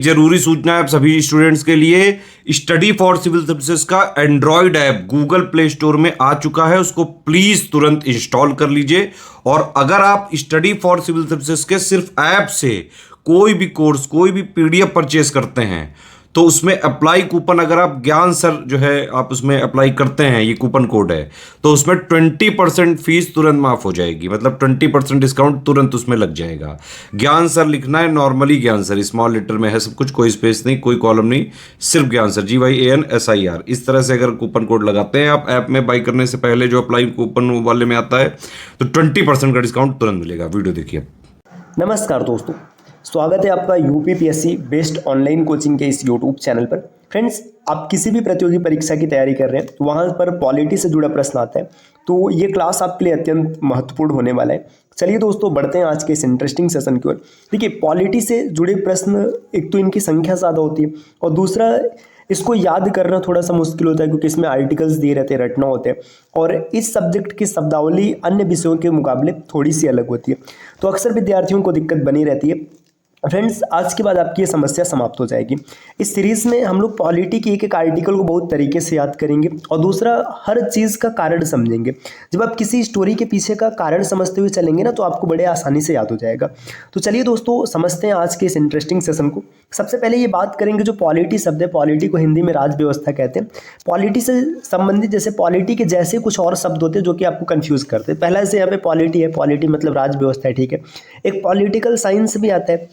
जरूरी सूचना है आप सभी स्टूडेंट्स के लिए। स्टडी फॉर सिविल सर्विसेज का Android app Google play store में आ चुका है, उसको प्लीज तुरंत इंस्टॉल कर लीजिए। और अगर आप स्टडी फॉर सिविल सर्विसेज के सिर्फ ऐप से कोई भी कोर्स, कोई भी पीडीएफ परचेस करते हैं तो उसमें अप्लाई कूपन, अगर आप ज्ञान सर जो है आप उसमें अप्लाई करते हैं, ये कूपन कोड है, तो उसमें 20% फीस तुरंत माफ हो जाएगी। मतलब 20% डिस्काउंट तुरंत उसमें लग जाएगा। ज्ञान सर लिखना है, नॉर्मली ज्ञान सर स्मॉल लेटर में है सब कुछ, कोई स्पेस नहीं, कोई कॉलम नहीं, सिर्फ ज्ञान सर, GYANSIR। इस तरह से अगर कूपन कोड लगाते हैं आप ऐप में बाई करने से पहले, जो अप्लाई कूपन वाले में आता है, तो 20% का डिस्काउंट तुरंत मिलेगा। वीडियो देखिए। नमस्कार दोस्तों, स्वागत है आपका यूपीपीएससी बेस्ट ऑनलाइन कोचिंग के इस यूट्यूब चैनल पर। फ्रेंड्स, आप किसी भी प्रतियोगी परीक्षा की तैयारी कर रहे हैं तो वहाँ पर पॉलिटी से जुड़ा प्रश्न आता है, तो ये क्लास आपके लिए अत्यंत महत्वपूर्ण होने वाला है। चलिए दोस्तों, बढ़ते हैं आज के इस इंटरेस्टिंग सेशन की ओर। देखिए, पॉलिटी से जुड़े प्रश्न, एक तो इनकी संख्या ज़्यादा होती है और दूसरा इसको याद करना थोड़ा सा मुश्किल होता है, क्योंकि इसमें आर्टिकल्स दिए रहते हैं, रटना होते हैं, और इस सब्जेक्ट की शब्दावली अन्य विषयों के मुकाबले थोड़ी सी अलग होती है, तो अक्सर विद्यार्थियों को दिक्कत बनी रहती है। फ्रेंड्स, आज के बाद आपकी ये समस्या समाप्त हो जाएगी। इस सीरीज़ में हम लोग पॉलिटी की एक एक आर्टिकल को बहुत तरीके से याद करेंगे और दूसरा हर चीज़ का कारण समझेंगे। जब आप किसी स्टोरी के पीछे का कारण समझते हुए चलेंगे ना, तो आपको बड़े आसानी से याद हो जाएगा। तो चलिए दोस्तों, समझते हैं आज के इस इंटरेस्टिंग सेशन को। सबसे पहले ये बात करेंगे जो पॉलिटी शब्द है, पॉलिटी को हिंदी में राज व्यवस्था कहते हैं। पॉलिटी से संबंधित जैसे पॉलिटी के जैसे कुछ और शब्द होते हैं जो कि आपको कंफ्यूज करते हैं। पहला जैसे यहाँ पे पॉलिटी है, पॉलिटी मतलब राज व्यवस्था है, ठीक है। एक पॉलिटिकल साइंस भी आता है,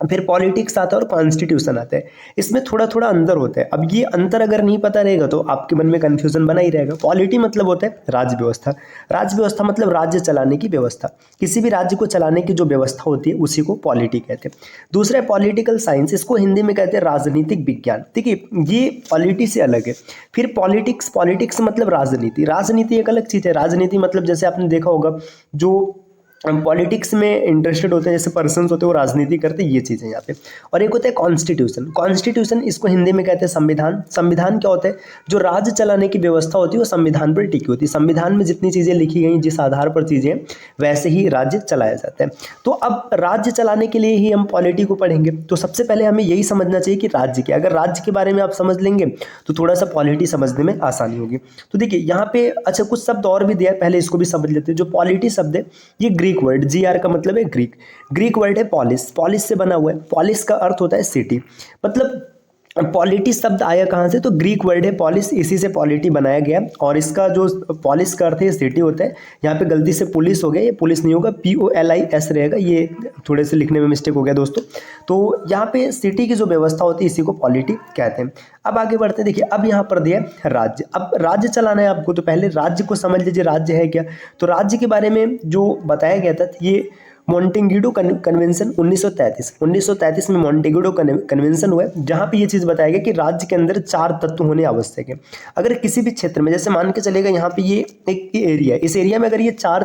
फिर पॉलिटिक्स आता है और कॉन्स्टिट्यूशन आता है। इसमें थोड़ा थोड़ा अंतर होता है। अब ये अंतर अगर नहीं पता रहेगा तो आपके मन में कन्फ्यूजन बना ही रहेगा। पॉलिटी मतलब होता है राज्य व्यवस्था, राज्य व्यवस्था मतलब राज्य चलाने की व्यवस्था, किसी भी राज्य को चलाने की जो व्यवस्था होती है उसी को पॉलिटी कहते हैं। दूसरा है पॉलिटिकल साइंस, इसको हिंदी में कहते हैं राजनीतिक विज्ञान। देखिए, ये पॉलिटी से अलग है। फिर पॉलिटिक्स, पॉलिटिक्स मतलब राजनीति, राजनीति एक अलग चीज़ है। राजनीति मतलब जैसे आपने देखा होगा, जो पॉलिटिक्स में इंटरेस्टेड होते हैं, जैसे पर्सन्स होते हैं, वो राजनीति करते हैं, ये चीज़ें यहाँ पे। और एक होता है कॉन्स्टिट्यूशन, कॉन्स्टिट्यूशन इसको हिंदी में कहते हैं संविधान। संविधान क्या होता है? जो राज्य चलाने की व्यवस्था होती है वो संविधान पर टिकी होती है। संविधान में जितनी चीज़ें लिखी गई, जिस आधार पर चीज़ें, वैसे ही राज्य चलाया जाता है। तो अब राज्य चलाने के लिए ही हम पॉलिटी को पढ़ेंगे, तो सबसे पहले हमें यही समझना चाहिए कि राज्य क्या। अगर राज्य के बारे में आप समझ लेंगे तो थोड़ा सा पॉलिटी समझने में आसानी होगी। तो देखिए यहाँ पे अच्छा कुछ शब्द और भी दिया है, पहले इसको भी समझ लेते हैं। जो पॉलिटी शब्द है ये ग्रीक वर्ड, GR का मतलब है ग्रीक, ग्रीक वर्ड है पॉलिस, पॉलिस से बना हुआ है। पॉलिस का अर्थ होता है सिटी। मतलब पॉलिटी शब्द आया कहाँ से? तो ग्रीक वर्ड है पॉलिस, इसी से पॉलिटी बनाया गया। और इसका जो पॉलिस का अर्थ है सिटी होता है। यहाँ पे गलती से पुलिस हो गया, ये पुलिस नहीं होगा, POLIS रहेगा, ये थोड़े से लिखने में मिस्टेक हो गया दोस्तों। तो यहाँ पे सिटी की जो व्यवस्था होती है इसी को पॉलिटी कहते हैं। अब आगे बढ़ते हैं। देखिए, अब यहाँ पर दिया राज्य। अब राज्य चलाना है आपको, तो पहले राज्य को समझ लीजिए, राज्य है क्या। तो राज्य के बारे में जो बताया गया था, ये मॉन्टेगिडो कन्वेंशन 1933 में मॉन्टेगिडो कन्वेंशन हुआ है, जहाँ पे ये चीज़ बताया गया कि राज्य के अंदर 4 तत्व होने आवश्यक है। अगर किसी भी क्षेत्र में, जैसे मान के चलेगा यहाँ पे ये एक एरिया है, इस एरिया में अगर ये 4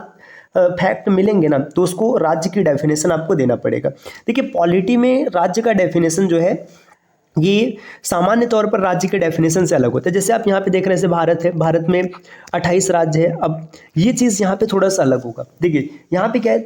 फैक्ट मिलेंगे ना, तो उसको राज्य की डेफिनेशन आपको देना पड़ेगा। देखिए, पॉलिटी में राज्य का डेफिनेशन जो है ये सामान्य तौर पर राज्य के डेफिनेशन से अलग होता है। जैसे आप यहाँ पे देख रहे हैं, जैसे भारत है, भारत में 28 राज्य है। अब ये चीज़ यहाँ पे थोड़ा सा अलग होगा। देखिए यहाँ पे क्या है,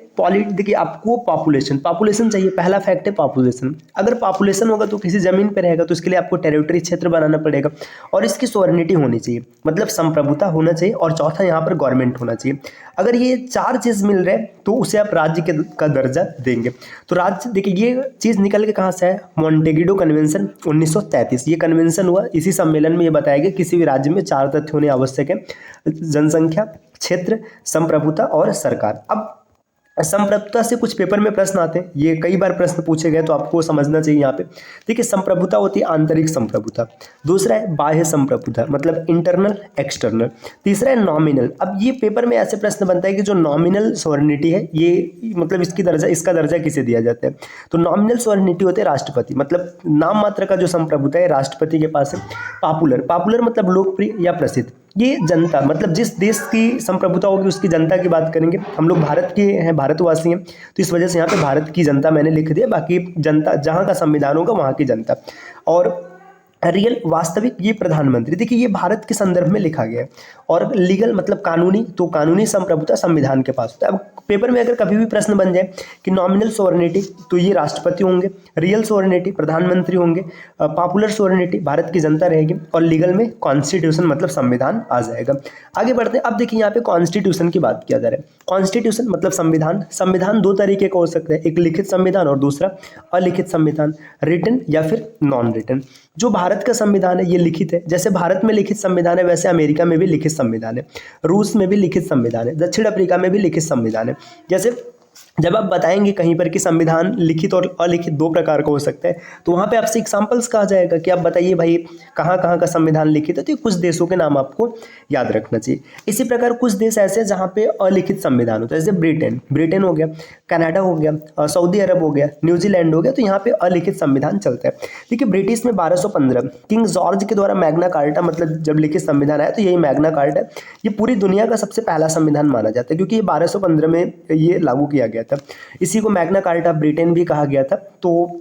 देखिए आपको पॉपुलेशन चाहिए। पहला फैक्ट है पॉपुलेशन। अगर पॉपुलेशन होगा तो किसी जमीन पे रहेगा, तो इसके लिए आपको टेरिटरी क्षेत्र बनाना पड़ेगा और इसकी सोवरेनिटी होनी चाहिए, मतलब संप्रभुता होना चाहिए। और चौथा यहाँ पर गवर्नमेंट होना चाहिए। अगर ये 4 चीज़ मिल रहे हैं तो उसे आप राज्य का दर्जा देंगे। तो राज्य, देखिए ये चीज़ निकल के कहाँ से है? मॉन्टेगिडो कन्वेंशन 1933, ये कन्वेंशन हुआ। इसी सम्मेलन में ये बताया गया किसी भी राज्य में 4 तथ्य होने आवश्यक है: जनसंख्या, क्षेत्र, संप्रभुता और सरकार। अब संप्रभुता से कुछ पेपर में प्रश्न आते हैं, ये कई बार प्रश्न पूछे गए, तो आपको समझना चाहिए यहाँ पे। देखिए, संप्रभुता होती है आंतरिक संप्रभुता। दूसरा है बाह्य संप्रभुता, मतलब इंटरनल एक्सटर्नल। तीसरा है नॉमिनल। अब ये पेपर में ऐसे प्रश्न बनता है कि जो नॉमिनल सॉवरेनिटी है, ये मतलब इसका दर्जा किसे दिया जाता है? तो नॉमिनल सॉवरेनिटी होते हैं राष्ट्रपति, मतलब नाम मात्र का जो संप्रभुता है राष्ट्रपति के पास है। पॉपुलर मतलब लोकप्रिय या प्रसिद्ध। ये जनता, मतलब जिस देश की संप्रभुता होगी उसकी जनता की बात करेंगे। हम लोग भारत के हैं, भारतवासी हैं, तो इस वजह से यहाँ पे भारत की जनता मैंने लिख दिया, बाकी जनता जहाँ का संविधान होगा वहाँ की जनता। और रियल, वास्तविक, ये प्रधानमंत्री। देखिए, ये भारत के संदर्भ में लिखा गया है। और लीगल मतलब कानूनी, तो कानूनी संप्रभुता संविधान के पास होता है। अब पेपर में अगर कभी भी प्रश्न बन जाए कि नॉमिनल सोवरेनिटी, तो ये राष्ट्रपति होंगे, रियल सोवरेनिटी प्रधानमंत्री होंगे, पॉपुलर सोवरेनिटी भारत की जनता रहेगी, और लीगल में कॉन्स्टिट्यूशन मतलब संविधान आ जाएगा। आगे बढ़ते हैं। अब देखिए यहाँ पे कॉन्स्टिट्यूशन की बात किया जा रहा है। कॉन्स्टिट्यूशन मतलब संविधान। संविधान दो तरीके का हो सकता है, एक लिखित संविधान और दूसरा अलिखित संविधान, रिटन या फिर नॉन रिटन। जो भारत का संविधान है ये लिखित है। जैसे भारत में लिखित संविधान है, वैसे अमेरिका में भी लिखित संविधान है, रूस में भी लिखित संविधान है, दक्षिण अफ्रीका में भी लिखित संविधान है। जैसे जब आप बताएंगे कहीं पर कि संविधान लिखित और अलिखित दो प्रकार का हो सकता है, तो वहाँ पे आपसे एग्जाम्पल्स कहा जाएगा कि आप बताइए भाई कहाँ कहाँ का संविधान लिखित है, तो ये कुछ देशों के नाम आपको याद रखना चाहिए। इसी प्रकार कुछ देश ऐसे हैं जहाँ पे अलिखित संविधान होता है, जैसे ब्रिटेन हो गया, कनाडा हो गया, सऊदी अरब हो गया, न्यूजीलैंड हो गया, तो यहाँ पे अलिखित संविधान चलता है। देखिए ब्रिटिश में 1215 किंग जॉर्ज के द्वारा मैग्ना कार्टा मतलब जब लिखित संविधान आया, तो यही मैग्ना कार्टा है। ये पूरी दुनिया का सबसे पहला संविधान माना जाता है, क्योंकि ये 1215 में ये लागू किया गया था। इसी को मैग्ना कार्टा ब्रिटेन भी कहा गया था। तो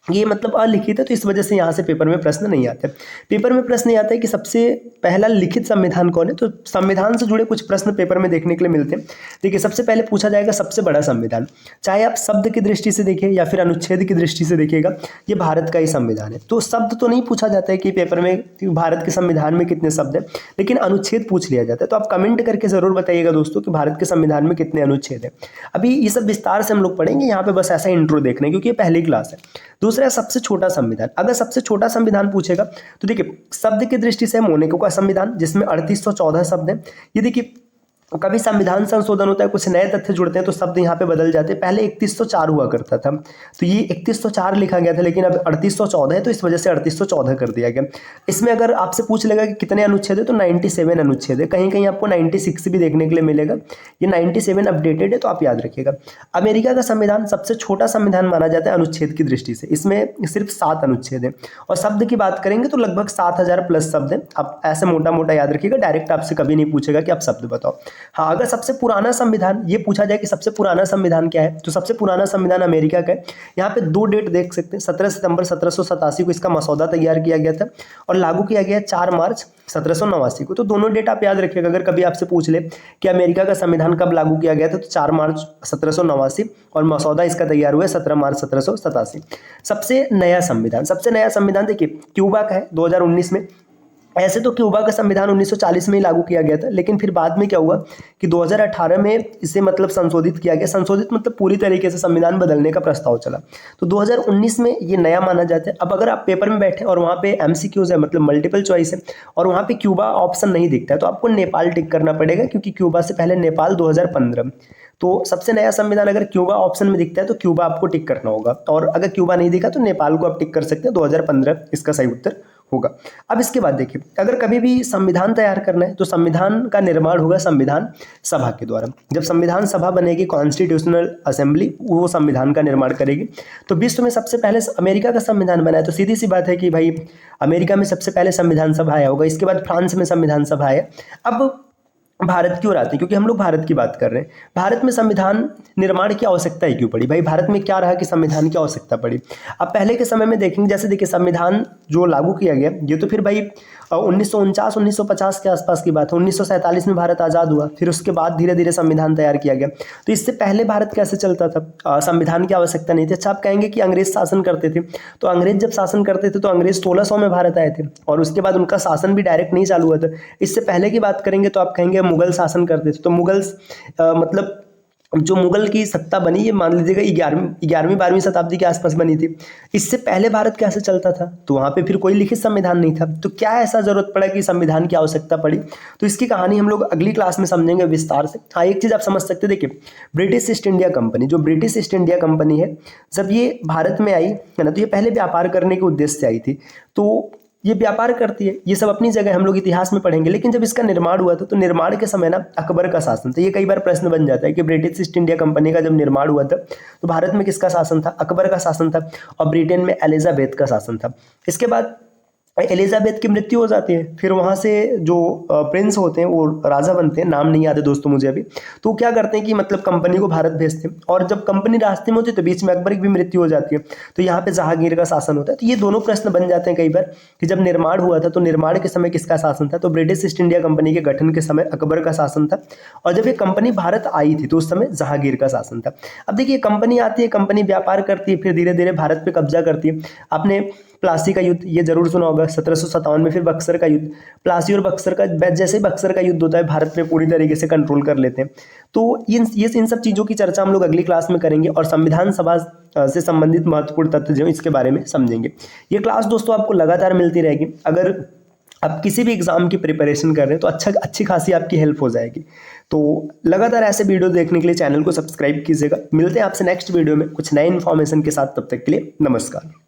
ये मतलब अलिखित है, तो इस वजह से यहाँ से पेपर में प्रश्न नहीं आते। पेपर में प्रश्न ये आता है कि सबसे पहला लिखित संविधान कौन है, तो संविधान से जुड़े कुछ प्रश्न पेपर में देखने के लिए मिलते हैं। देखिए सबसे पहले पूछा जाएगा सबसे बड़ा संविधान, चाहे आप शब्द की दृष्टि से देखिए या फिर अनुच्छेद की दृष्टि से देखिएगा, ये भारत का ही संविधान है। तो शब्द तो नहीं पूछा जाता है कि पेपर में भारत के संविधान में कितने शब्द हैं, लेकिन अनुच्छेद पूछ लिया जाता है। तो आप कमेंट करके जरूर बताइएगा दोस्तों कि भारत के संविधान में कितने अनुच्छेद हैं। अभी ये सब विस्तार से हम लोग पढ़ेंगे, यहाँ पे बस ऐसा इंट्रो देखना है क्योंकि ये पहली क्लास है। दूसरा सबसे छोटा संविधान। अगर सबसे छोटा संविधान पूछेगा तो देखिए शब्द की दृष्टि से मोनाको का संविधान, जिसमें 3814 शब्द हैं। ये देखिए कभी संविधान संशोधन होता है, कुछ नए तथ्य जुड़ते हैं, तो शब्द यहाँ पे बदल जाते हैं। पहले 3104 हुआ करता था, तो ये 3104 लिखा गया था, लेकिन अब 3814 है, तो इस वजह से 3814 कर दिया गया। इसमें अगर आपसे पूछ लेगा कि कितने अनुच्छेद है, तो 97 अनुच्छेद है। कहीं कहीं आपको 96 भी देखने के लिए मिलेगा, ये 97 अपडेटेड है, तो आप याद रखिएगा। अमेरिका का संविधान सबसे छोटा संविधान माना जाता है अनुच्छेद की दृष्टि से, इसमें सिर्फ 7 अनुच्छेद है। और शब्द की बात करेंगे तो लगभग 7000 प्लस शब्द है। आप ऐसे मोटा मोटा याद रखिएगा, डायरेक्ट आपसे कभी नहीं पूछेगा कि आप शब्द बताओ। हाँ, अगर सबसे पुराना संविधान ये पूछा जाए कि सबसे पुराना संविधान क्या है, तो सबसे पुराना संविधान अमेरिका का है। यहाँ पे 2 डेट देख सकते हैं, 17 सितंबर 1787 को इसका मसौदा तैयार किया गया था और लागू किया गया 4 मार्च 1789 को। तो दोनों डेट आप याद रखिएगा। अगर कभी आपसे पूछ ले कि अमेरिका का संविधान कब लागू किया गया था, तो 4 मार्च 1789 और मसौदा इसका तैयार हुआ 17 मार्च 1787। सबसे नया संविधान देखिए क्यूबा का है 2019 में। ऐसे तो क्यूबा का संविधान 1940 में ही लागू किया गया था, लेकिन फिर बाद में क्या हुआ कि 2018 में इसे मतलब संशोधित किया गया। संशोधित मतलब पूरी तरीके से संविधान बदलने का प्रस्ताव चला, तो 2019 में ये नया माना जाता है। अब अगर आप पेपर में बैठे और वहाँ पे MCQs है मतलब मल्टीपल चॉइस है, और वहाँ पे क्यूबा ऑप्शन नहीं दिखता है, तो आपको नेपाल टिक करना पड़ेगा, क्योंकि क्यूबा से पहले नेपाल 2015। तो सबसे नया संविधान अगर क्यूबा ऑप्शन में दिखता है तो क्यूबा आपको टिक करना होगा, और अगर क्यूबा नहीं दिखा तो नेपाल को आप टिक कर सकते हैं। 2015 इसका सही उत्तर होगा। अब इसके बाद देखिए, अगर कभी भी संविधान तैयार करना है तो संविधान का निर्माण होगा संविधान सभा के द्वारा। जब संविधान सभा बनेगी, कॉन्स्टिट्यूशनल असेंबली, वो संविधान का निर्माण करेगी। तो विश्व में सबसे पहले अमेरिका का संविधान बना है, तो सीधी सी बात है कि भाई अमेरिका में सबसे पहले संविधान सभा आया होगा। इसके बाद फ्रांस में संविधान सभा आया। अब भारत की ओर आते हैं, क्योंकि हम लोग भारत की बात कर रहे हैं। भारत में संविधान निर्माण की आवश्यकता ही क्यों पड़ी भाई? भारत में क्या रहा कि संविधान की आवश्यकता पड़ी? अब पहले के समय में देखेंगे, जैसे देखिए संविधान जो लागू किया गया, ये तो फिर भाई 1949-1950 के आसपास की बात है। 1947 में भारत आज़ाद हुआ, फिर उसके बाद धीरे धीरे संविधान तैयार किया गया। तो इससे पहले भारत कैसे चलता था? संविधान की आवश्यकता नहीं थी। अच्छा, आप कहेंगे कि अंग्रेज शासन करते थे, तो अंग्रेज जब शासन करते थे तो अंग्रेज 1600 में भारत आए थे, और उसके बाद उनका शासन भी डायरेक्ट नहीं चालू हुआ था। इससे पहले की बात करेंगे तो आप कहेंगे मुगल शासन करते थे, तो मुगल्स मतलब जो मुगल की सत्ता बनी, ये मान लीजिएगा 11वीं-12वीं शताब्दी के आसपास बनी थी। इससे पहले भारत कैसे चलता था? तो वहाँ पे फिर कोई लिखित संविधान नहीं था। तो क्या ऐसा जरूरत पड़ा कि संविधान की आवश्यकता पड़ी? तो इसकी कहानी हम लोग अगली क्लास में समझेंगे विस्तार से। हाँ, एक चीज़ आप समझ सकते, देखिए ब्रिटिश ईस्ट इंडिया कंपनी, जो ब्रिटिश ईस्ट इंडिया कंपनी है, जब ये भारत में आई है ना, तो ये पहले व्यापार करने के उद्देश्य से आई थी। तो ये व्यापार करती है, ये सब अपनी जगह हम लोग इतिहास में पढ़ेंगे। लेकिन जब इसका निर्माण हुआ था, तो निर्माण के समय ना अकबर का शासन था। ये कई बार प्रश्न बन जाता है कि ब्रिटिश ईस्ट इंडिया कंपनी का जब निर्माण हुआ था तो भारत में किसका शासन था? अकबर का शासन था, और ब्रिटेन में एलिजाबेथ का शासन था। इसके बाद एलिजाबेथ की मृत्यु हो जाती है। फिर वहाँ से जो प्रिंस होते हैं वो राजा बनते हैं, नाम नहीं याद है दोस्तों मुझे अभी। तो क्या करते हैं कि मतलब कंपनी को भारत भेजते हैं, और जब कंपनी रास्ते में होती है तो बीच में अकबर की भी मृत्यु हो जाती है। तो यहाँ पे जहांगीर का शासन होता है। तो ये दोनों प्रश्न बन जाते हैं कई बार कि जब निर्माण हुआ था तो निर्माण के समय किसका शासन था? तो ब्रिटिश ईस्ट इंडिया कंपनी के गठन के समय अकबर का शासन था, और जब ये कंपनी भारत आई थी तो उस समय जहांगीर का शासन था। अब देखिए, कंपनी आती है, कंपनी व्यापार करती है, फिर धीरे धीरे भारत पे कब्जा करती है। आपने प्लासी का युद्ध ये जरूर सुना होगा 1757 में। फिर बक्सर का युद्ध, प्लासी और बक्सर का जैसे ही बक्सर का युद्ध होता है भारत में पूरी तरीके से कंट्रोल कर लेते हैं। तो इन सब चीज़ों की चर्चा हम लोग अगली क्लास में करेंगे, और संविधान सभा से संबंधित महत्वपूर्ण तथ्य जो इसके बारे में समझेंगे। ये क्लास दोस्तों आपको लगातार मिलती रहेगी। अगर आप किसी भी एग्जाम की प्रिपरेशन कर रहे हैं तो अच्छी खासी आपकी हेल्प हो जाएगी। तो लगातार ऐसे वीडियो देखने के लिए चैनल को सब्सक्राइब कीजिएगा। मिलते हैं आपसे नेक्स्ट वीडियो में कुछ नए इन्फॉर्मेशन के साथ। तब तक के लिए नमस्कार।